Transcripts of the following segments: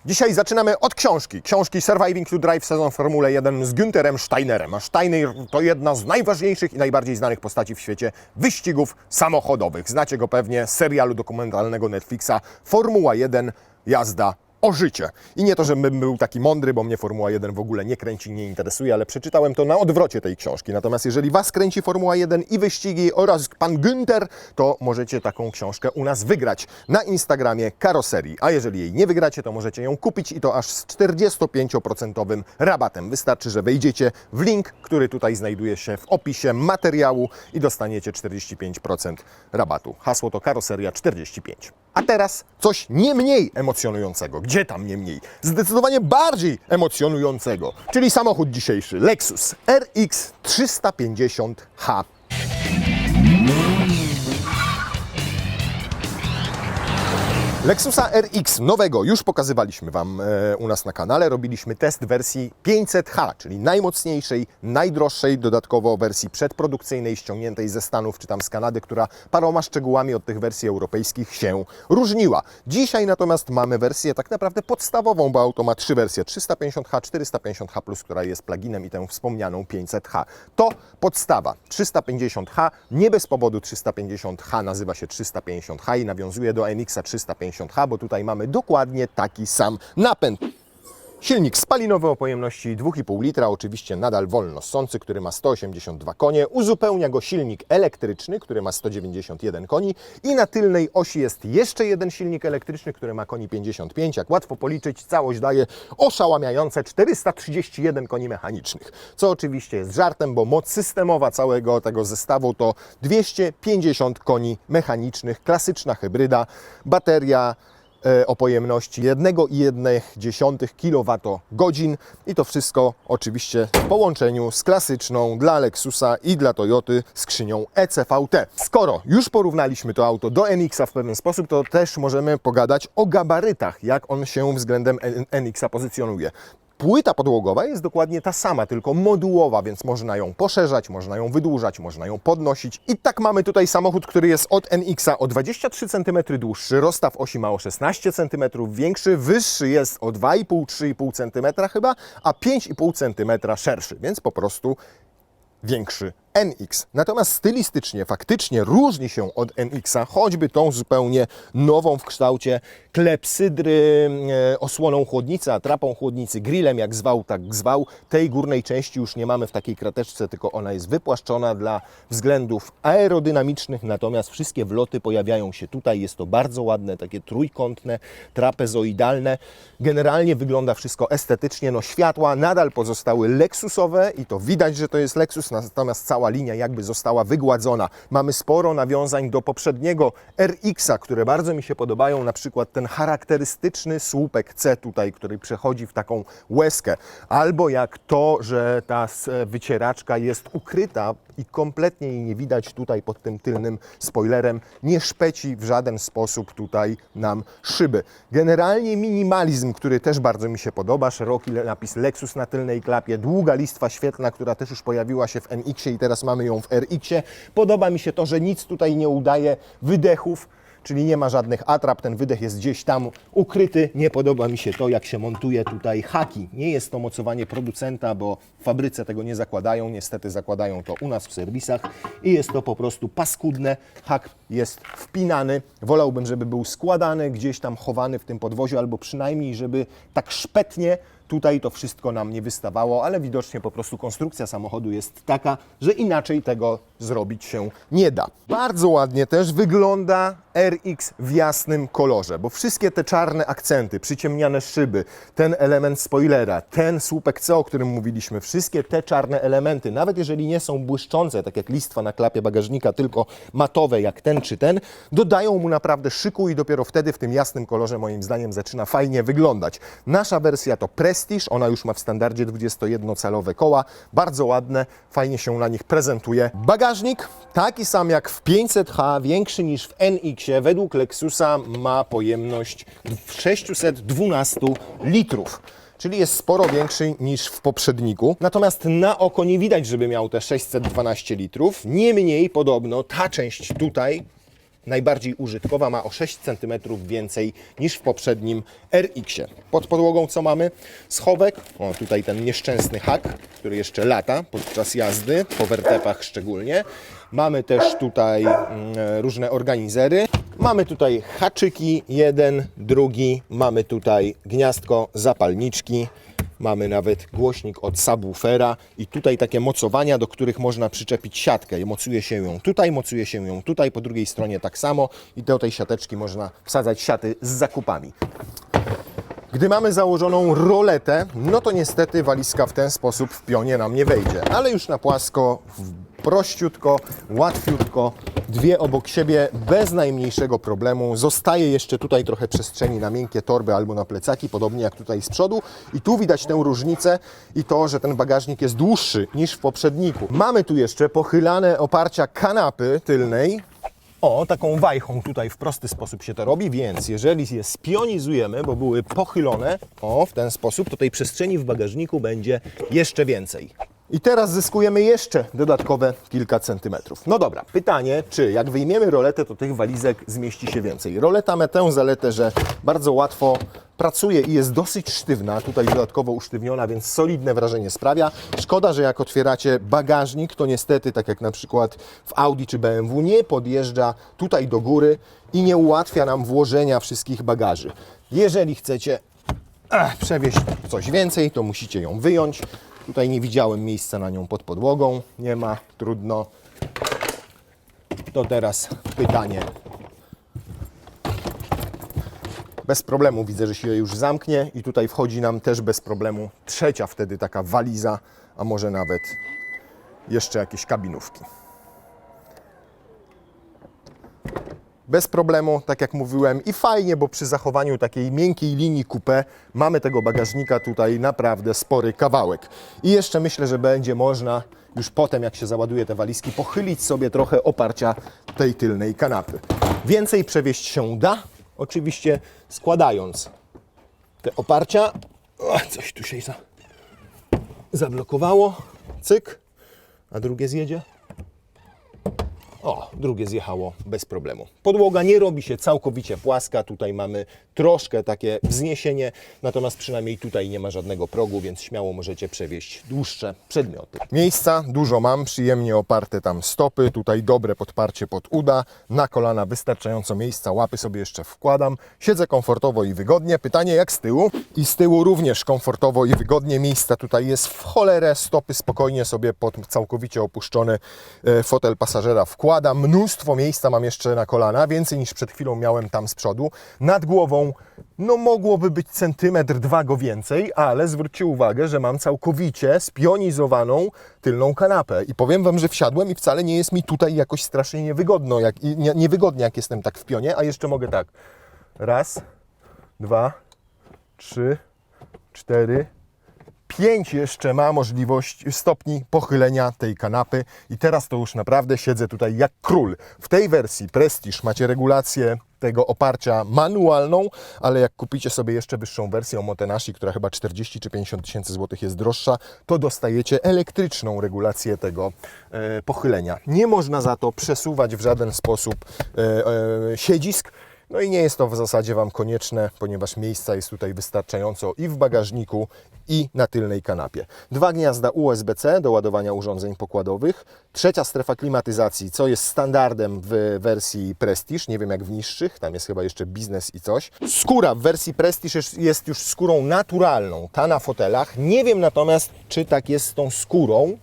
Dzisiaj zaczynamy od książki Surviving to Drive sezon Formuły 1 z Günterem Steinerem. A Steiner to jedna z najważniejszych i najbardziej znanych postaci w świecie wyścigów samochodowych. Znacie go pewnie z serialu dokumentalnego Netflixa Formuła 1 jazda o życie. I nie to, żebym był taki mądry, bo mnie Formuła 1 w ogóle nie kręci, nie interesuje, ale przeczytałem to na odwrocie tej książki. Natomiast jeżeli Was kręci Formuła 1 i wyścigi oraz pan Günther, to możecie taką książkę u nas wygrać na Instagramie Karoserii. A jeżeli jej nie wygracie, to możecie ją kupić i to aż z 45% rabatem. Wystarczy, że wejdziecie w link, który tutaj znajduje się w opisie materiału i dostaniecie 45% rabatu. Hasło to Karoseria 45. A teraz coś nie mniej emocjonującego. Gdzie tam nie mniej? Zdecydowanie bardziej emocjonującego. Czyli samochód dzisiejszy. Lexus RX 350h. Lexusa RX nowego już pokazywaliśmy Wam u nas na kanale. Robiliśmy test wersji 500h, czyli najmocniejszej, najdroższej, dodatkowo wersji przedprodukcyjnej, ściągniętej ze Stanów czy tam z Kanady, która paroma szczegółami od tych wersji europejskich się różniła. Dzisiaj natomiast mamy wersję tak naprawdę podstawową, bo auto ma trzy wersje: 350h, 450h+, która jest pluginem, i tę wspomnianą 500h. To podstawa. 350h, nie bez powodu 350h nazywa się 350h i nawiązuje do NX-a 350h, bo tutaj mamy dokładnie taki sam napęd. Silnik spalinowy o pojemności 2,5 litra, oczywiście nadal wolno ssący, który ma 182 konie. Uzupełnia go silnik elektryczny, który ma 191 koni i na tylnej osi jest jeszcze jeden silnik elektryczny, który ma koni 55. Jak łatwo policzyć, całość daje oszałamiające 431 koni mechanicznych. Co oczywiście jest żartem, bo moc systemowa całego tego zestawu to 250 koni mechanicznych, klasyczna hybryda, bateria o pojemności 1,1 kWh i to wszystko oczywiście w połączeniu z klasyczną dla Lexusa i dla Toyoty skrzynią ECVT. Skoro już porównaliśmy to auto do NX-a w pewien sposób, to też możemy pogadać o gabarytach, jak on się względem NX-a pozycjonuje. Płyta podłogowa jest dokładnie ta sama, tylko modułowa, więc można ją poszerzać, można ją wydłużać, można ją podnosić. I tak mamy tutaj samochód, który jest od NX-a o 23 cm dłuższy, rozstaw osi ma o 16 cm większy, wyższy jest o 2,5-3,5 cm chyba, a 5,5 cm szerszy, więc po prostu większy NX. Natomiast stylistycznie, faktycznie różni się od NX-a, choćby tą zupełnie nową w kształcie klepsydry, osłoną chłodnicy, atrapą chłodnicy, grillem, jak zwał, tak zwał. Tej górnej części już nie mamy w takiej krateczce, tylko ona jest wypłaszczona dla względów aerodynamicznych, natomiast wszystkie wloty pojawiają się tutaj. Jest to bardzo ładne, takie trójkątne, trapezoidalne. Generalnie wygląda wszystko estetycznie. No, światła nadal pozostały lexusowe i to widać, że to jest Lexus, natomiast cała linia jakby została wygładzona. Mamy sporo nawiązań do poprzedniego RX-a, które bardzo mi się podobają, na przykład ten charakterystyczny słupek C tutaj, który przechodzi w taką łezkę, albo jak to, że ta wycieraczka jest ukryta i kompletnie jej nie widać tutaj pod tym tylnym spoilerem, nie szpeci w żaden sposób tutaj nam szyby. Generalnie minimalizm, który też bardzo mi się podoba, szeroki napis Lexus na tylnej klapie, długa listwa świetlna, która też już pojawiła się w NX-ie i teraz mamy ją w RX-ie. Podoba mi się to, że nic tutaj nie udaje wydechów, czyli nie ma żadnych atrap, ten wydech jest gdzieś tam ukryty. Nie podoba mi się to, jak się montuje tutaj haki. Nie jest to mocowanie producenta, bo w fabryce tego nie zakładają, niestety zakładają to u nas w serwisach i jest to po prostu paskudne. Hak jest wpinany, wolałbym, żeby był składany, gdzieś tam chowany w tym podwoziu, albo przynajmniej, żeby tak szpetnie tutaj to wszystko nam nie wystawało, ale widocznie po prostu konstrukcja samochodu jest taka, że inaczej tego zrobić się nie da. Bardzo ładnie też wygląda RX w jasnym kolorze, bo wszystkie te czarne akcenty, przyciemniane szyby, ten element spoilera, ten słupek C, o którym mówiliśmy, wszystkie te czarne elementy, nawet jeżeli nie są błyszczące, tak jak listwa na klapie bagażnika, tylko matowe jak ten czy ten, dodają mu naprawdę szyku i dopiero wtedy w tym jasnym kolorze moim zdaniem zaczyna fajnie wyglądać. Nasza wersja to Prestige, ona już ma w standardzie 21-calowe koła, bardzo ładne, fajnie się na nich prezentuje. Bagażnik taki sam jak w 500h, większy niż w NX-ie, według Lexusa ma pojemność 612 litrów. Czyli jest sporo większy niż w poprzedniku. Natomiast na oko nie widać, żeby miał te 612 litrów. Niemniej podobno ta część tutaj najbardziej użytkowa, ma o 6 cm więcej niż w poprzednim RX-ie. Pod podłogą co mamy? Schowek, o tutaj ten nieszczęsny hak, który jeszcze lata podczas jazdy, po wertepach szczególnie. Mamy też tutaj różne organizery. Mamy tutaj haczyki, jeden, drugi. Mamy tutaj gniazdko zapalniczki. Mamy nawet głośnik od subwoofera i tutaj takie mocowania, do których można przyczepić siatkę. Mocuje się ją tutaj, po drugiej stronie tak samo i do tej siateczki można wsadzać siaty z zakupami. Gdy mamy założoną roletę, no to niestety walizka w ten sposób w pionie nam nie wejdzie, ale już na płasko, prościutko, łatwiutko, dwie obok siebie, bez najmniejszego problemu. Zostaje jeszcze tutaj trochę przestrzeni na miękkie torby albo na plecaki, podobnie jak tutaj z przodu. I tu widać tę różnicę i to, że ten bagażnik jest dłuższy niż w poprzedniku. Mamy tu jeszcze pochylane oparcia kanapy tylnej. O, taką wajchą tutaj w prosty sposób się to robi, więc jeżeli je spionizujemy, bo były pochylone, o, w ten sposób, to tej przestrzeni w bagażniku będzie jeszcze więcej. I teraz zyskujemy jeszcze dodatkowe kilka centymetrów. No dobra, pytanie, czy jak wyjmiemy roletę, to tych walizek zmieści się więcej. Roleta ma tę zaletę, że bardzo łatwo pracuje i jest dosyć sztywna, tutaj dodatkowo usztywniona, więc solidne wrażenie sprawia. Szkoda, że jak otwieracie bagażnik, to niestety, tak jak na przykład w Audi czy BMW, nie podjeżdża tutaj do góry i nie ułatwia nam włożenia wszystkich bagaży. Jeżeli chcecie przewieźć coś więcej, to musicie ją wyjąć. Tutaj nie widziałem miejsca na nią pod podłogą, nie ma, trudno. To teraz pytanie. Bez problemu widzę, że się już zamknie i tutaj wchodzi nam też bez problemu trzecia wtedy taka waliza, a może nawet jeszcze jakieś kabinówki. Bez problemu, tak jak mówiłem, i fajnie, bo przy zachowaniu takiej miękkiej linii coupé mamy tego bagażnika tutaj naprawdę spory kawałek. I jeszcze myślę, że będzie można już potem, jak się załaduje te walizki, pochylić sobie trochę oparcia tej tylnej kanapy. Więcej przewieźć się da, oczywiście składając te oparcia. O, coś tu się zablokowało, cyk, a drugie zjedzie. O, drugie zjechało bez problemu. Podłoga nie robi się całkowicie płaska, tutaj mamy troszkę takie wzniesienie, natomiast przynajmniej tutaj nie ma żadnego progu, więc śmiało możecie przewieźć dłuższe przedmioty. Miejsca dużo mam, przyjemnie oparte tam stopy, tutaj dobre podparcie pod uda, na kolana wystarczająco miejsca, łapy sobie jeszcze wkładam, siedzę komfortowo i wygodnie. Pytanie jak z tyłu? I z tyłu również komfortowo i wygodnie, miejsca tutaj jest w cholerę, stopy spokojnie sobie pod całkowicie opuszczony fotel pasażera wkładam. Mnóstwo miejsca mam jeszcze na kolana, więcej niż przed chwilą miałem tam z przodu. Nad głową, no mogłoby być centymetr, dwa go więcej, ale zwróćcie uwagę, że mam całkowicie spionizowaną tylną kanapę. I powiem Wam, że wsiadłem i wcale nie jest mi tutaj jakoś strasznie niewygodno, niewygodnie jak jestem tak w pionie, a jeszcze mogę tak. Raz, dwa, trzy, cztery, 5 jeszcze ma możliwość stopni pochylenia tej kanapy i teraz to już naprawdę siedzę tutaj jak król. W tej wersji Prestige macie regulację tego oparcia manualną, ale jak kupicie sobie jeszcze wyższą wersję o Motenashi, która chyba 40 czy 50 tysięcy złotych jest droższa, to dostajecie elektryczną regulację tego pochylenia. Nie można za to przesuwać w żaden sposób siedzisk. No i nie jest to w zasadzie Wam konieczne, ponieważ miejsca jest tutaj wystarczająco i w bagażniku, i na tylnej kanapie. 2 gniazda USB-C do ładowania urządzeń pokładowych. Trzecia strefa klimatyzacji, co jest standardem w wersji Prestige, nie wiem jak w niższych, tam jest chyba jeszcze biznes i coś. Skóra w wersji Prestige jest już skórą naturalną, ta na fotelach. Nie wiem natomiast, czy tak jest z tą skórą,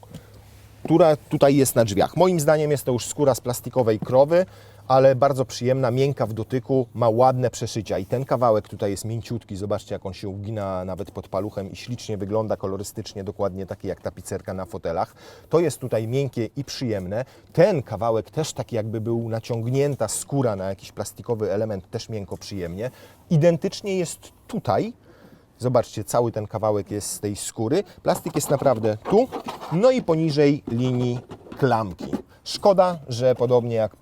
która tutaj jest na drzwiach. Moim zdaniem jest to już skóra z plastikowej krowy, ale bardzo przyjemna, miękka w dotyku, ma ładne przeszycia i ten kawałek tutaj jest mięciutki, zobaczcie jak on się ugina nawet pod paluchem i ślicznie wygląda kolorystycznie, dokładnie taki jak tapicerka na fotelach. To jest tutaj miękkie i przyjemne. Ten kawałek też taki jakby był naciągnięta skóra na jakiś plastikowy element, też miękko przyjemnie. Identycznie jest tutaj. Zobaczcie, cały ten kawałek jest z tej skóry. Plastik jest naprawdę tu, no i poniżej linii klamki. Szkoda, że podobnie jak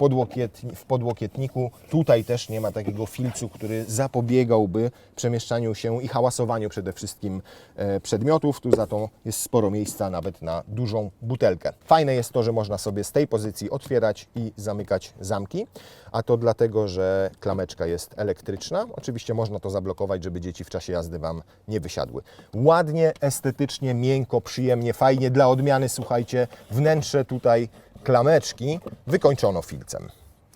w podłokietniku, tutaj też nie ma takiego filcu, który zapobiegałby przemieszczaniu się i hałasowaniu przede wszystkim przedmiotów. Tu za to jest sporo miejsca nawet na dużą butelkę. Fajne jest to, że można sobie z tej pozycji otwierać i zamykać zamki, a to dlatego, że klameczka jest elektryczna. Oczywiście można to zablokować, żeby dzieci w czasie jazdy Wam nie wysiadły. Ładnie, estetycznie, miękko, przyjemnie, fajnie. Dla odmiany, słuchajcie, wnętrze tutaj klameczki wykończono filcem.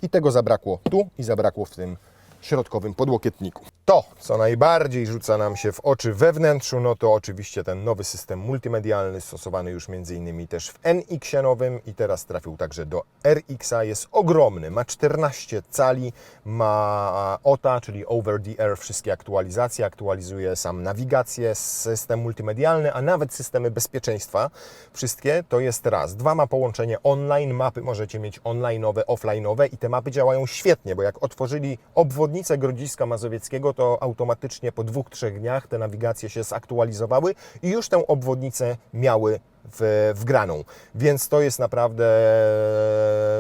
I tego zabrakło tu i zabrakło w tym środkowym podłokietniku. To, co najbardziej rzuca nam się w oczy we wnętrzu, no to oczywiście ten nowy system multimedialny, stosowany już m.in. też w NX-ie nowym i teraz trafił także do RX-a. Jest ogromny, ma 14 cali, ma OTA, czyli Over the Air, wszystkie aktualizacje, aktualizuje sam nawigację, system multimedialny, a nawet systemy bezpieczeństwa. Wszystkie to jest raz. Dwa, ma połączenie online, mapy możecie mieć online'owe, offline'owe i te mapy działają świetnie, bo jak otworzyli obwodnicę Grodziska Mazowieckiego, to automatycznie po 2-3 dniach te nawigacje się zaktualizowały i już tę obwodnicę miały wgraną. Więc to jest naprawdę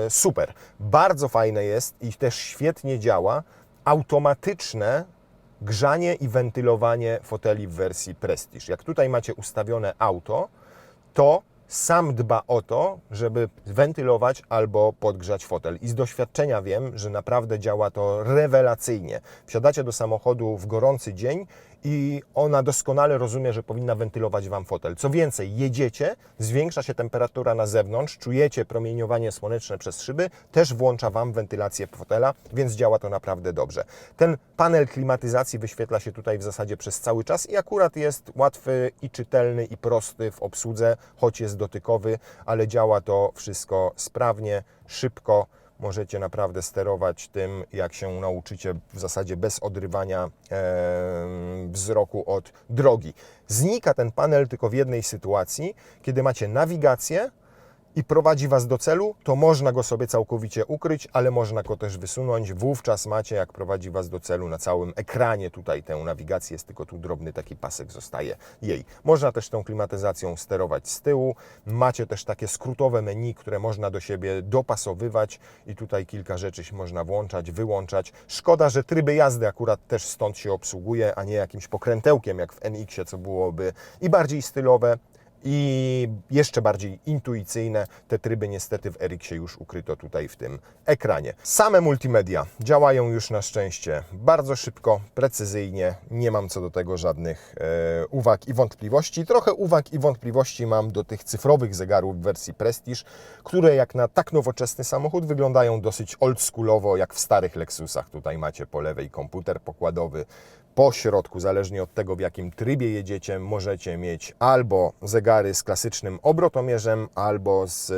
super. Bardzo fajne jest i też świetnie działa automatyczne grzanie i wentylowanie foteli w wersji Prestige. Jak tutaj macie ustawione auto, to sam dba o to, żeby wentylować albo podgrzać fotel. I z doświadczenia wiem, że naprawdę działa to rewelacyjnie. Wsiadacie do samochodu w gorący dzień i ona doskonale rozumie, że powinna wentylować Wam fotel. Co więcej, jedziecie, zwiększa się temperatura na zewnątrz, czujecie promieniowanie słoneczne przez szyby, też włącza Wam wentylację fotela, więc działa to naprawdę dobrze. Ten panel klimatyzacji wyświetla się tutaj w zasadzie przez cały czas i akurat jest łatwy i czytelny i prosty w obsłudze, choć jest dotykowy, ale działa to wszystko sprawnie, szybko. Możecie naprawdę sterować tym, jak się nauczycie, w zasadzie bez odrywania wzroku od drogi. Znika ten panel tylko w jednej sytuacji, kiedy macie nawigację i prowadzi Was do celu, to można go sobie całkowicie ukryć, ale można go też wysunąć. Wówczas macie, jak prowadzi Was do celu na całym ekranie, tutaj tę nawigację, jest tylko tu drobny taki pasek zostaje jej. Można też tą klimatyzacją sterować z tyłu. Macie też takie skrótowe menu, które można do siebie dopasowywać i tutaj kilka rzeczy można włączać, wyłączać. Szkoda, że tryby jazdy akurat też stąd się obsługuje, a nie jakimś pokrętełkiem jak w NX-ie, co byłoby i bardziej stylowe, i jeszcze bardziej intuicyjne. Te tryby niestety w RX-ie już ukryto tutaj w tym ekranie. Same multimedia działają już na szczęście bardzo szybko, precyzyjnie. Nie mam co do tego żadnych uwag i wątpliwości. Trochę uwag i wątpliwości mam do tych cyfrowych zegarów w wersji Prestige, które jak na tak nowoczesny samochód wyglądają dosyć oldschoolowo, jak w starych Lexusach. Tutaj macie po lewej komputer pokładowy, po środku, zależnie od tego, w jakim trybie jedziecie, możecie mieć albo zegary z klasycznym obrotomierzem, albo z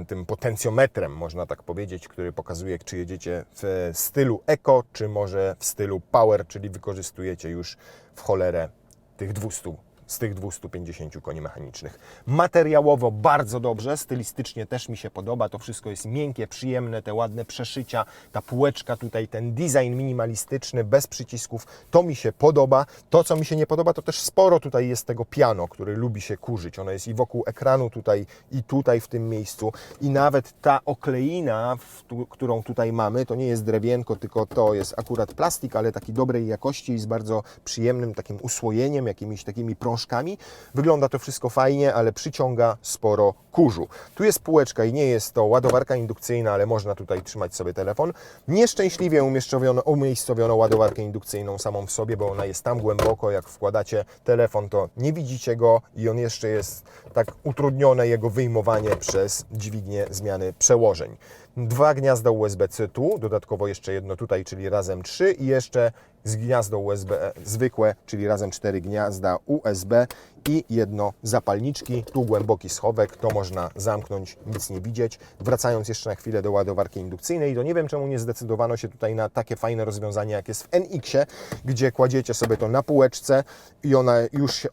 tym potencjometrem, można tak powiedzieć, który pokazuje, czy jedziecie w stylu eco, czy może w stylu power, czyli wykorzystujecie już w cholerę tych 200 z tych 250 koni mechanicznych. Materiałowo bardzo dobrze, stylistycznie też mi się podoba, to wszystko jest miękkie, przyjemne, te ładne przeszycia, ta półeczka tutaj, ten design minimalistyczny, bez przycisków, to mi się podoba. To, co mi się nie podoba, to też sporo tutaj jest tego piano, który lubi się kurzyć. Ono jest i wokół ekranu tutaj, i tutaj w tym miejscu, i nawet ta okleina, którą tutaj mamy, to nie jest drewienko, tylko to jest akurat plastik, ale taki dobrej jakości i z bardzo przyjemnym takim usłojeniem, jakimiś takimi prążkami. Wygląda to wszystko fajnie, ale przyciąga sporo kurzu. Tu jest półeczka i nie jest to ładowarka indukcyjna, ale można tutaj trzymać sobie telefon. Nieszczęśliwie umiejscowiono ładowarkę indukcyjną samą w sobie, bo ona jest tam głęboko, jak wkładacie telefon, to nie widzicie go i on jeszcze jest tak utrudnione jego wyjmowanie przez dźwignię zmiany przełożeń. 2 gniazda USB-C tu, dodatkowo jeszcze jedno tutaj, czyli razem 3 i jeszcze z gniazdo USB zwykłe, czyli razem 4 gniazda USB i jedno zapalniczki. Tu głęboki schowek, to można zamknąć, nic nie widzieć. Wracając jeszcze na chwilę do ładowarki indukcyjnej, to nie wiem, czemu nie zdecydowano się tutaj na takie fajne rozwiązanie, jak jest w NX-ie, gdzie kładziecie sobie to na półeczce i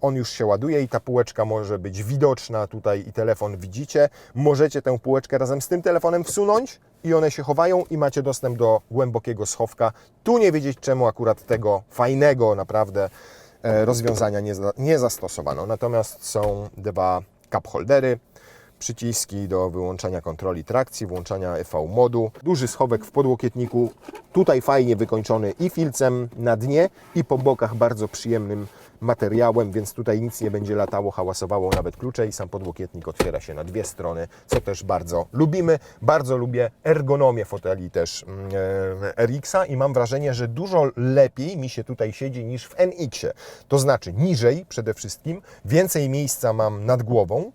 on już się ładuje i ta półeczka może być widoczna tutaj i telefon widzicie. Możecie tę półeczkę razem z tym telefonem wsunąć i one się chowają i macie dostęp do głębokiego schowka. Tu nie wiedzieć, czemu akurat tego fajnego naprawdę rozwiązania nie zastosowano. Natomiast są 2 cup holdery. przyciski do wyłączania kontroli trakcji, włączania EV modu, duży schowek w podłokietniku, tutaj fajnie wykończony i filcem na dnie i po bokach bardzo przyjemnym materiałem, więc tutaj nic nie będzie latało, hałasowało, nawet klucze i sam podłokietnik otwiera się na dwie strony, co też bardzo lubimy. Bardzo lubię ergonomię foteli też RX-a i mam wrażenie, że dużo lepiej mi się tutaj siedzi niż w NX-ie. To znaczy niżej przede wszystkim, więcej miejsca mam nad głową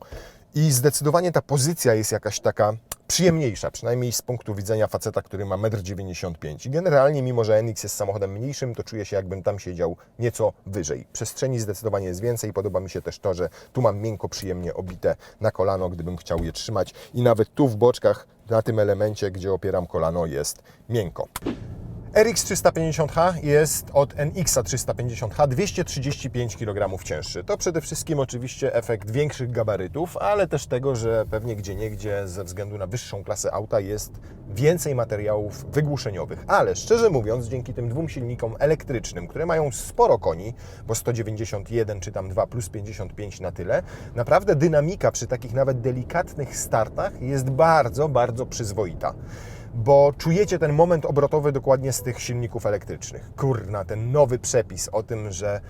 i zdecydowanie ta pozycja jest jakaś taka przyjemniejsza, przynajmniej z punktu widzenia faceta, który ma 1,95 m. I generalnie, mimo że NX jest samochodem mniejszym, to czuję się, jakbym tam siedział nieco wyżej. Przestrzeni zdecydowanie jest więcej. Podoba mi się też to, że tu mam miękko, przyjemnie obite na kolano, gdybym chciał je trzymać. I nawet tu w boczkach, na tym elemencie, gdzie opieram kolano, jest miękko. RX 350H jest od NX 350H 235 kg cięższy. To przede wszystkim oczywiście efekt większych gabarytów, ale też tego, że pewnie gdzieniegdzie ze względu na wyższą klasę auta jest więcej materiałów wygłuszeniowych. Ale szczerze mówiąc, dzięki tym dwóm silnikom elektrycznym, które mają sporo koni, bo 191 czy tam 2 plus 55 na tyle, naprawdę dynamika przy takich nawet delikatnych startach jest bardzo, bardzo przyzwoita. Bo czujecie ten moment obrotowy dokładnie z tych silników elektrycznych. Kurna, ten nowy przepis o tym, że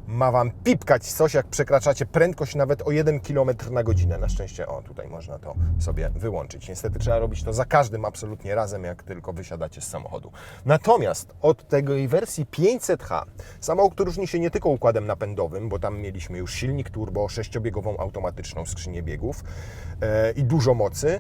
ma Wam pipkać coś, jak przekraczacie prędkość nawet o 1 km na godzinę. Na szczęście, tutaj można to sobie wyłączyć. Niestety trzeba robić to za każdym absolutnie razem, jak tylko wysiadacie z samochodu. Natomiast od tej wersji 500H samochód różni się nie tylko układem napędowym, bo tam mieliśmy już silnik turbo, 6-biegową automatyczną skrzynię biegów i dużo mocy,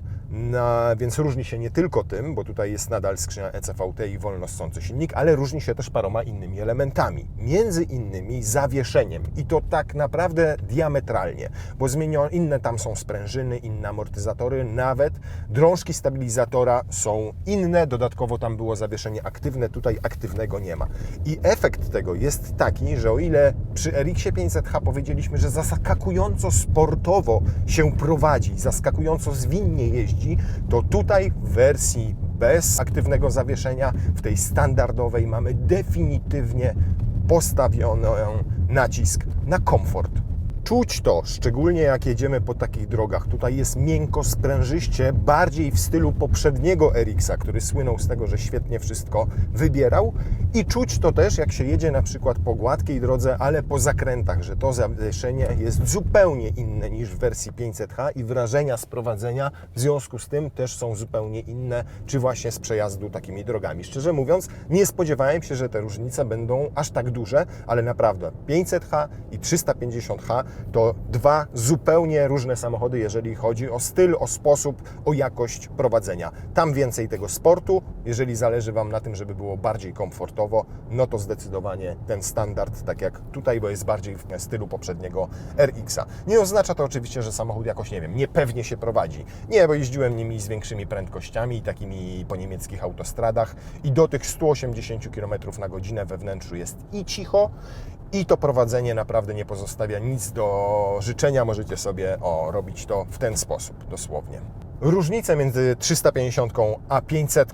więc różni się nie tylko tym, bo tutaj jest nadal skrzynia ECVT i wolno ssący silnik, ale różni się też paroma innymi elementami. Między innymi zawieszeniem i to tak naprawdę diametralnie, bo inne tam są sprężyny, inne amortyzatory, nawet drążki stabilizatora są inne, dodatkowo tam było zawieszenie aktywne, tutaj aktywnego nie ma. I efekt tego jest taki, że o ile przy RX-ie 500H powiedzieliśmy, że zaskakująco sportowo się prowadzi, zaskakująco zwinnie jeździ, to tutaj w wersji bez aktywnego zawieszenia, w tej standardowej mamy definitywnie postawiony nacisk na komfort. Czuć to, szczególnie jak jedziemy po takich drogach. Tutaj jest miękko, sprężyście, bardziej w stylu poprzedniego RX-a, który słynął z tego, że świetnie wszystko wybierał. I czuć to też, jak się jedzie na przykład po gładkiej drodze, ale po zakrętach, że to zawieszenie jest zupełnie inne niż w wersji 500H i wrażenia z prowadzenia w związku z tym też są zupełnie inne, czy właśnie z przejazdu takimi drogami. Szczerze mówiąc, nie spodziewałem się, że te różnice będą aż tak duże, ale naprawdę 500H i 350H to dwa zupełnie różne samochody, jeżeli chodzi o styl, o sposób, o jakość prowadzenia. Tam więcej tego sportu, jeżeli zależy Wam na tym, żeby było bardziej komfortowo, no to zdecydowanie ten standard, tak jak tutaj, bo jest bardziej w stylu poprzedniego RX-a. Nie oznacza to oczywiście, że samochód jakoś, nie wiem, niepewnie się prowadzi. Nie, bo jeździłem nimi z większymi prędkościami, takimi po niemieckich autostradach i do tych 180 km na godzinę we wnętrzu jest i cicho, i to prowadzenie naprawdę nie pozostawia nic do życzenia. Możecie sobie robić to w ten sposób, dosłownie. Różnice między 350 a 500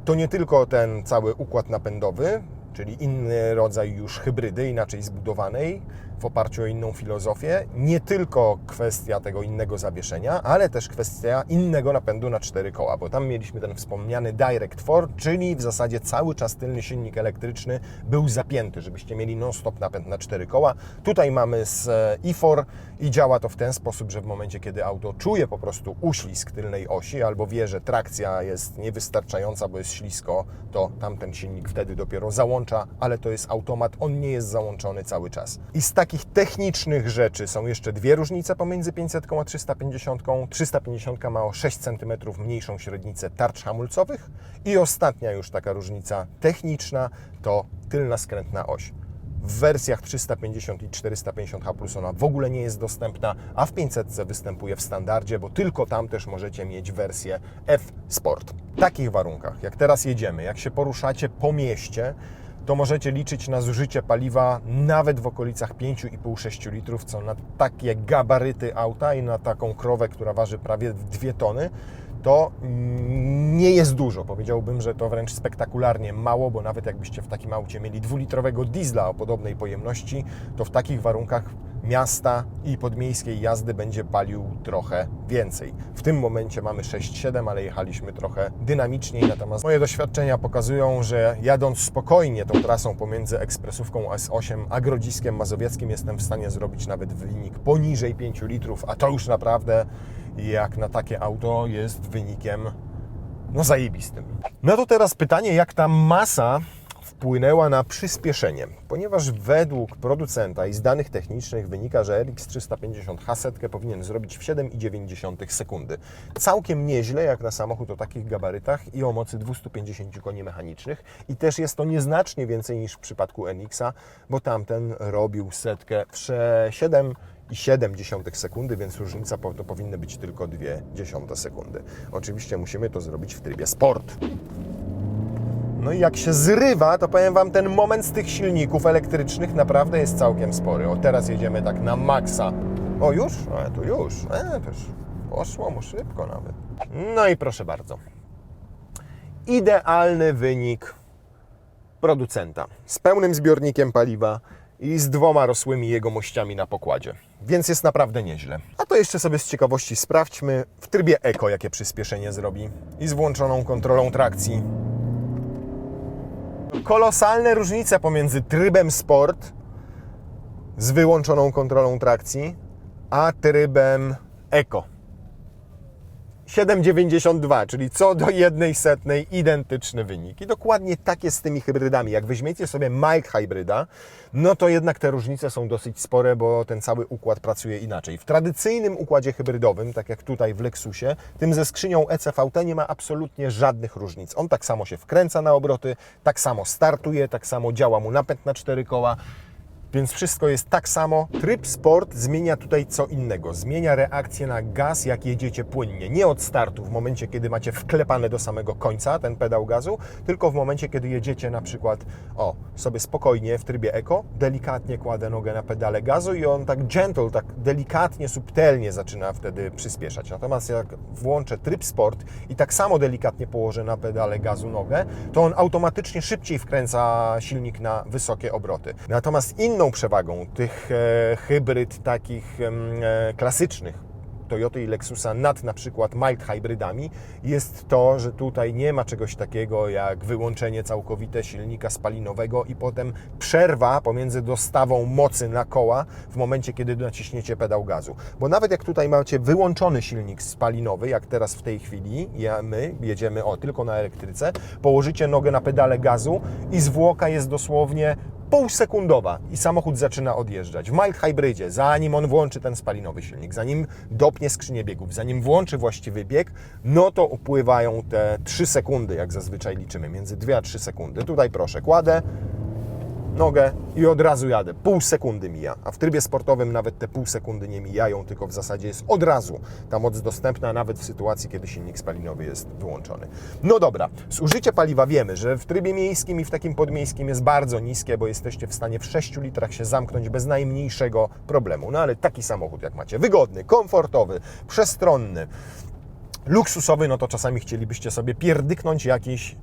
to nie tylko ten cały układ napędowy, czyli inny rodzaj już hybrydy, inaczej zbudowanej, w oparciu o inną filozofię. Nie tylko kwestia tego innego zawieszenia, ale też kwestia innego napędu na 4 koła, bo tam mieliśmy ten wspomniany Direct 4, czyli w zasadzie cały czas tylny silnik elektryczny był zapięty, żebyście mieli non-stop napęd na 4 koła. Tutaj mamy z e-4 i działa to w ten sposób, że w momencie, kiedy auto czuje po prostu uślizg tylnej osi albo wie, że trakcja jest niewystarczająca, bo jest ślisko, to tamten silnik wtedy dopiero załącza, ale to jest automat, on nie jest załączony cały czas. I z takich technicznych rzeczy są jeszcze dwie różnice pomiędzy 500 a 350. 350 ma o 6 cm mniejszą średnicę tarcz hamulcowych i ostatnia już taka różnica techniczna to tylna skrętna oś. W wersjach 350 i 450H+ ona w ogóle nie jest dostępna, a w 500 występuje w standardzie, bo tylko tam też możecie mieć wersję F-Sport. W takich warunkach, jak teraz jedziemy, jak się poruszacie po mieście, to możecie liczyć na zużycie paliwa nawet w okolicach 5,5-6 litrów, co na takie gabaryty auta i na taką krowę, która waży prawie 2 tony, to nie jest dużo. Powiedziałbym, że to wręcz spektakularnie mało, bo nawet jakbyście w takim aucie mieli 2-litrowego diesla o podobnej pojemności, to w takich warunkach miasta i podmiejskiej jazdy będzie palił trochę więcej. W tym momencie mamy 6,7, ale jechaliśmy trochę dynamiczniej, natomiast moje doświadczenia pokazują, że jadąc spokojnie tą trasą pomiędzy ekspresówką S8 a Grodziskiem Mazowieckim jestem w stanie zrobić nawet wynik poniżej 5 litrów, a to już naprawdę jak na takie auto jest wynikiem no zajebistym. No to teraz pytanie, jak ta masa wpłynęła na przyspieszenie, ponieważ według producenta i z danych technicznych wynika, że RX 350 H100 powinien zrobić w 7,9 sekundy. Całkiem nieźle jak na samochód o takich gabarytach i o mocy 250 koni mechanicznych i też jest to nieznacznie więcej niż w przypadku NX-a, bo tamten robił setkę w 7,7 sekundy, więc różnica to powinny być tylko 0,2 sekundy. Oczywiście musimy to zrobić w trybie sport. No i jak się zrywa, to powiem Wam, ten moment z tych silników elektrycznych naprawdę jest całkiem spory. O, teraz jedziemy tak na maksa. O, już? To już. To już poszło mu szybko nawet. No i proszę bardzo. Idealny wynik producenta. Z pełnym zbiornikiem paliwa i z 2 rosłymi jegomościami na pokładzie. Więc jest naprawdę nieźle. A to jeszcze sobie z ciekawości sprawdźmy w trybie Eco, jakie przyspieszenie zrobi. I z włączoną kontrolą trakcji. Kolosalne różnice pomiędzy trybem Sport z wyłączoną kontrolą trakcji, a trybem Eco. 7,92, czyli co do 1/100 identyczny wynik. I dokładnie tak jest z tymi hybrydami. Jak weźmiecie sobie mild hybryda, no to jednak te różnice są dosyć spore, bo ten cały układ pracuje inaczej. W tradycyjnym układzie hybrydowym, tak jak tutaj w Lexusie, tym ze skrzynią ECVT nie ma absolutnie żadnych różnic. On tak samo się wkręca na obroty, tak samo startuje, tak samo działa mu napęd na 4 koła. Więc wszystko jest tak samo. Tryb Sport zmienia tutaj co innego. Zmienia reakcję na gaz, jak jedziecie płynnie. Nie od startu, w momencie, kiedy macie wklepane do samego końca ten pedał gazu, tylko w momencie, kiedy jedziecie na przykład sobie spokojnie w trybie Eco, delikatnie kładę nogę na pedale gazu i on tak gentle, tak delikatnie, subtelnie zaczyna wtedy przyspieszać. Natomiast jak włączę tryb Sport i tak samo delikatnie położę na pedale gazu nogę, to on automatycznie szybciej wkręca silnik na wysokie obroty. Natomiast inną przewagą tych hybryd takich klasycznych Toyoty i Lexusa nad na przykład mild hybrydami jest to, że tutaj nie ma czegoś takiego jak wyłączenie całkowite silnika spalinowego i potem przerwa pomiędzy dostawą mocy na koła w momencie, kiedy naciśniecie pedał gazu. Bo nawet jak tutaj macie wyłączony silnik spalinowy, jak teraz w tej chwili, my jedziemy tylko na elektryce, położycie nogę na pedale gazu i zwłoka jest dosłownie półsekundowa i samochód zaczyna odjeżdżać. W mild hybrydzie, zanim on włączy ten spalinowy silnik, zanim dopnie skrzynię biegów, zanim włączy właściwy bieg, no to upływają te 3 sekundy, jak zazwyczaj liczymy, między 2 a 3 sekundy. Tutaj proszę, kładę nogę i od razu jadę. Pół sekundy mija, a w trybie sportowym nawet te pół sekundy nie mijają, tylko w zasadzie jest od razu ta moc dostępna, nawet w sytuacji, kiedy silnik spalinowy jest wyłączony. No dobra, zużycie paliwa wiemy, że w trybie miejskim i w takim podmiejskim jest bardzo niskie, bo jesteście w stanie w 6 litrach się zamknąć bez najmniejszego problemu. No ale taki samochód jak macie, wygodny, komfortowy, przestronny, luksusowy, no to czasami chcielibyście sobie pierdyknąć jakiś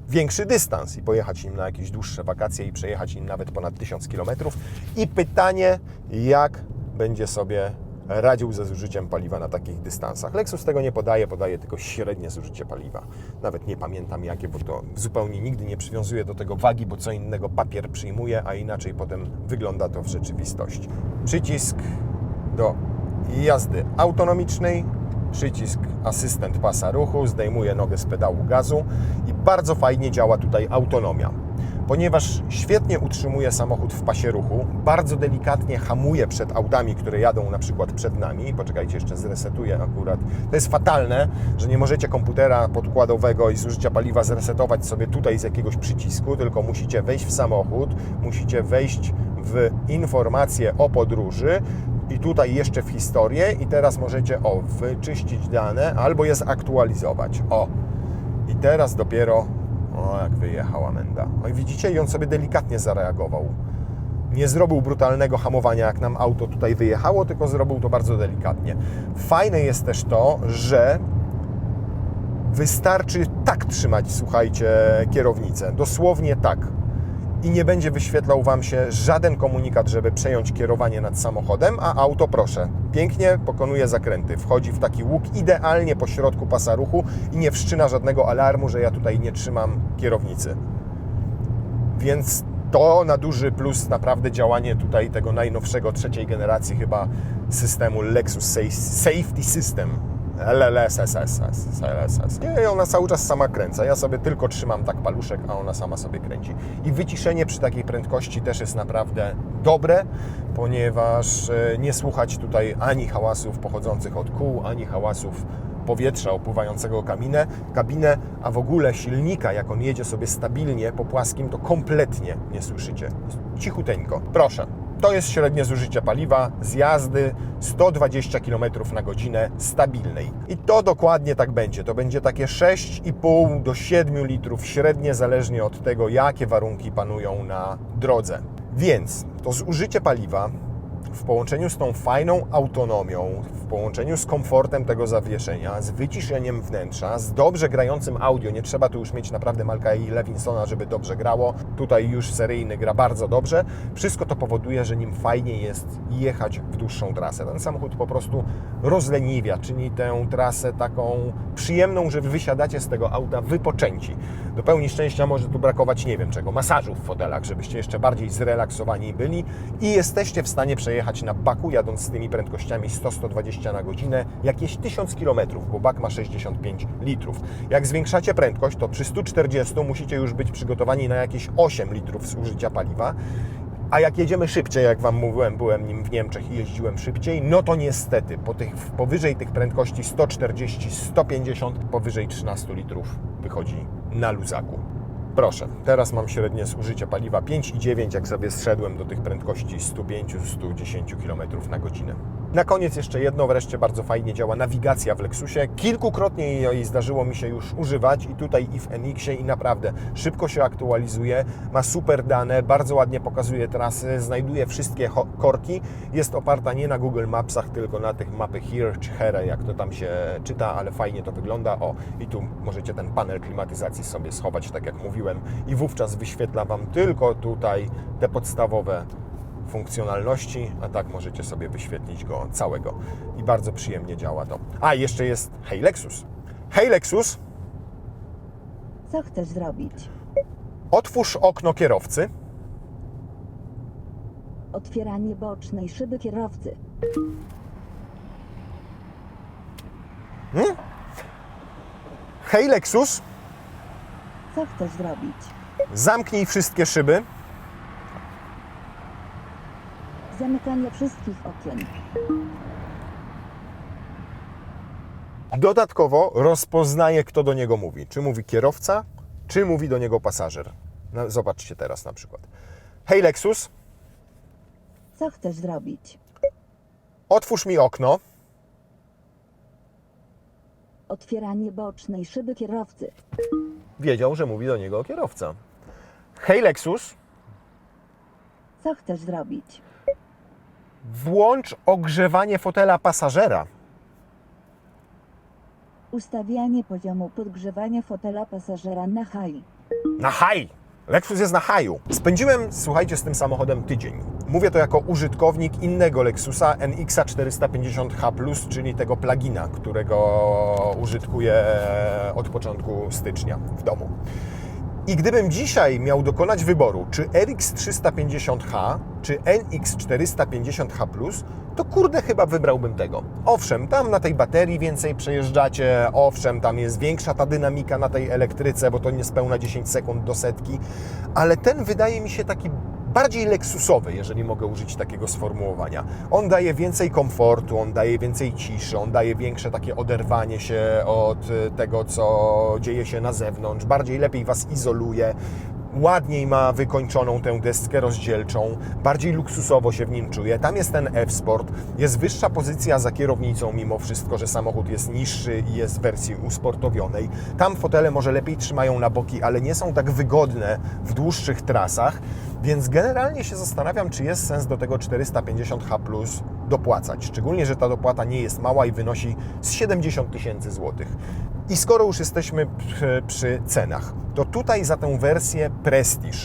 większy dystans i pojechać nim na jakieś dłuższe wakacje i przejechać nim nawet ponad 1000 km. I pytanie, jak będzie sobie radził ze zużyciem paliwa na takich dystansach. Lexus tego nie podaje tylko średnie zużycie paliwa. Nawet nie pamiętam jakie, bo to zupełnie nigdy nie przywiązuje do tego wagi, bo co innego papier przyjmuje, a inaczej potem wygląda to w rzeczywistości. Przycisk do jazdy autonomicznej, przycisk asystent pasa ruchu, zdejmuje nogę z pedału gazu i bardzo fajnie działa tutaj autonomia. Ponieważ świetnie utrzymuje samochód w pasie ruchu, bardzo delikatnie hamuje przed autami, które jadą na przykład przed nami. Poczekajcie, jeszcze zresetuję akurat. To jest fatalne, że nie możecie komputera podkładowego i zużycia paliwa zresetować sobie tutaj z jakiegoś przycisku, tylko musicie wejść w samochód, musicie wejść w informacje o podróży i tutaj jeszcze w historię i teraz możecie wyczyścić dane albo je zaktualizować. I teraz dopiero jak wyjechała menda. I widzicie, i on sobie delikatnie zareagował. Nie zrobił brutalnego hamowania, jak nam auto tutaj wyjechało, tylko zrobił to bardzo delikatnie. Fajne jest też to, że wystarczy tak trzymać, słuchajcie, kierownicę. Dosłownie tak. i nie będzie wyświetlał Wam się żaden komunikat, żeby przejąć kierowanie nad samochodem, a auto, proszę, pięknie pokonuje zakręty. Wchodzi w taki łuk idealnie po środku pasa ruchu i nie wszczyna żadnego alarmu, że ja tutaj nie trzymam kierownicy. Więc to na duży plus naprawdę działanie tutaj tego najnowszego, trzeciej generacji chyba systemu Lexus Safety System. LLSS. I ona cały czas sama kręca. Ja sobie tylko trzymam tak paluszek, a ona sama sobie kręci. I wyciszenie przy takiej prędkości też jest naprawdę dobre, ponieważ nie słuchać tutaj ani hałasów pochodzących od kół, ani hałasów powietrza opływającego kabinę, a w ogóle silnika, jak on jedzie sobie stabilnie po płaskim, to kompletnie nie słyszycie. Cichuteńko. Proszę. To jest średnie zużycie paliwa z jazdy 120 km na godzinę stabilnej. I to dokładnie tak będzie. To będzie takie 6,5 do 7 litrów średnie, zależnie od tego, jakie warunki panują na drodze. Więc to zużycie paliwa w połączeniu z tą fajną autonomią, w połączeniu z komfortem tego zawieszenia, z wyciszeniem wnętrza, z dobrze grającym audio, nie trzeba tu już mieć naprawdę Malka i Lewinsona, żeby dobrze grało, tutaj już seryjny gra bardzo dobrze, wszystko to powoduje, że nim fajnie jest jechać w dłuższą trasę. Ten samochód po prostu rozleniwia, czyni tę trasę taką przyjemną, że wysiadacie z tego auta wypoczęci. Do pełni szczęścia może tu brakować nie wiem czego, masażu w fotelach, żebyście jeszcze bardziej zrelaksowani byli i jesteście w stanie przejechać na baku, jadąc z tymi prędkościami 100-120 na godzinę, jakieś 1000 km, bo bak ma 65 litrów. Jak zwiększacie prędkość, to przy 140 musicie już być przygotowani na jakieś 8 litrów zużycia paliwa, a jak jedziemy szybciej, jak Wam mówiłem, byłem nim w Niemczech i jeździłem szybciej, no to niestety powyżej tych prędkości 140-150, powyżej 13 litrów wychodzi na luzaku. Proszę, teraz mam średnie zużycie paliwa 5,9, jak sobie zszedłem do tych prędkości 105-110 km na godzinę. Na koniec jeszcze jedno, wreszcie bardzo fajnie działa nawigacja w Lexusie. Kilkukrotnie jej zdarzyło mi się już używać i tutaj i w NX-ie i naprawdę szybko się aktualizuje, ma super dane, bardzo ładnie pokazuje trasy, znajduje wszystkie korki. Jest oparta nie na Google Mapsach, tylko na tych mapy Here czy Here, jak to tam się czyta, ale fajnie to wygląda. O, i tu możecie ten panel klimatyzacji sobie schować, tak jak mówiłem, i wówczas wyświetla Wam tylko tutaj te podstawowe funkcjonalności, a tak możecie sobie wyświetlić go całego i bardzo przyjemnie działa to. A, jeszcze jest Hey Lexus. Hey Lexus, Co chcesz zrobić? otwórz okno kierowcy. Otwieranie bocznej szyby kierowcy. Hey Lexus, Co chcesz zrobić? zamknij wszystkie szyby. Zamykanie wszystkich okien. Dodatkowo rozpoznaje, kto do niego mówi. Czy mówi kierowca, czy mówi do niego pasażer. No, zobaczcie teraz na przykład. Hey Lexus, Co chcesz zrobić? otwórz mi okno. Otwieranie bocznej szyby kierowcy. Wiedział, że mówi do niego kierowca. Hey Lexus, Co chcesz zrobić? włącz ogrzewanie fotela pasażera. Ustawianie poziomu podgrzewania fotela pasażera na high. Na high! Lexus jest na high'u. Spędziłem, słuchajcie, z tym samochodem tydzień. Mówię to jako użytkownik innego Lexusa NX 450H+, czyli tego plugina, którego użytkuję od początku stycznia w domu. I gdybym dzisiaj miał dokonać wyboru, czy RX 350H, czy NX 450H+, to kurde chyba wybrałbym tego. Owszem, tam na tej baterii więcej przejeżdżacie, owszem, tam jest większa ta dynamika na tej elektryce, bo to niespełna 10 sekund do setki, ale ten wydaje mi się taki bardziej lexusowy, jeżeli mogę użyć takiego sformułowania. On daje więcej komfortu, on daje więcej ciszy, on daje większe takie oderwanie się od tego, co dzieje się na zewnątrz, lepiej Was izoluje, ładniej ma wykończoną tę deskę rozdzielczą, bardziej luksusowo się w nim czuje. Tam jest ten F-Sport, jest wyższa pozycja za kierownicą, mimo wszystko, że samochód jest niższy i jest w wersji usportowionej. Tam fotele może lepiej trzymają na boki, ale nie są tak wygodne w dłuższych trasach, więc generalnie się zastanawiam, czy jest sens do tego 450H+ dopłacać. Szczególnie, że ta dopłata nie jest mała i wynosi z 70 000 złotych. I skoro już jesteśmy przy cenach, to tutaj za tę wersję Prestige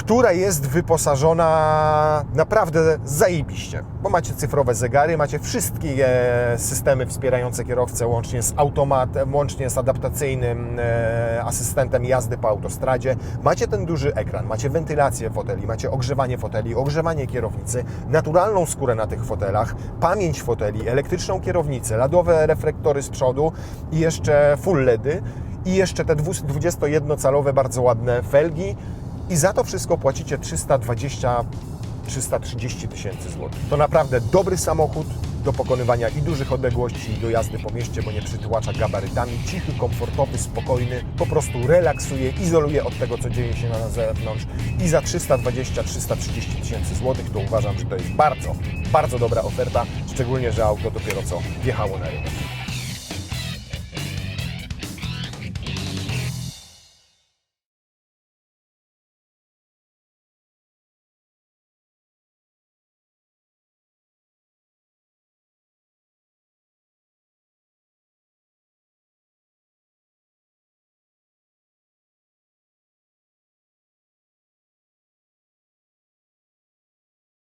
która jest wyposażona naprawdę zajebiście, bo macie cyfrowe zegary, macie wszystkie systemy wspierające kierowcę, łącznie z automatem, łącznie z adaptacyjnym asystentem jazdy po autostradzie. Macie ten duży ekran, macie wentylację foteli, macie ogrzewanie foteli, ogrzewanie kierownicy, naturalną skórę na tych fotelach, pamięć foteli, elektryczną kierownicę, LEDowe reflektory z przodu i jeszcze full LEDy i jeszcze te 21-calowe bardzo ładne felgi. I za to wszystko płacicie 320-330 tysięcy złotych. To naprawdę dobry samochód do pokonywania i dużych odległości, i do jazdy po mieście, bo nie przytłacza gabarytami. Cichy, komfortowy, spokojny, po prostu relaksuje, izoluje od tego, co dzieje się na zewnątrz. I za 320-330 tysięcy złotych to uważam, że to jest bardzo, bardzo dobra oferta, szczególnie, że auto dopiero co wjechało na rynek.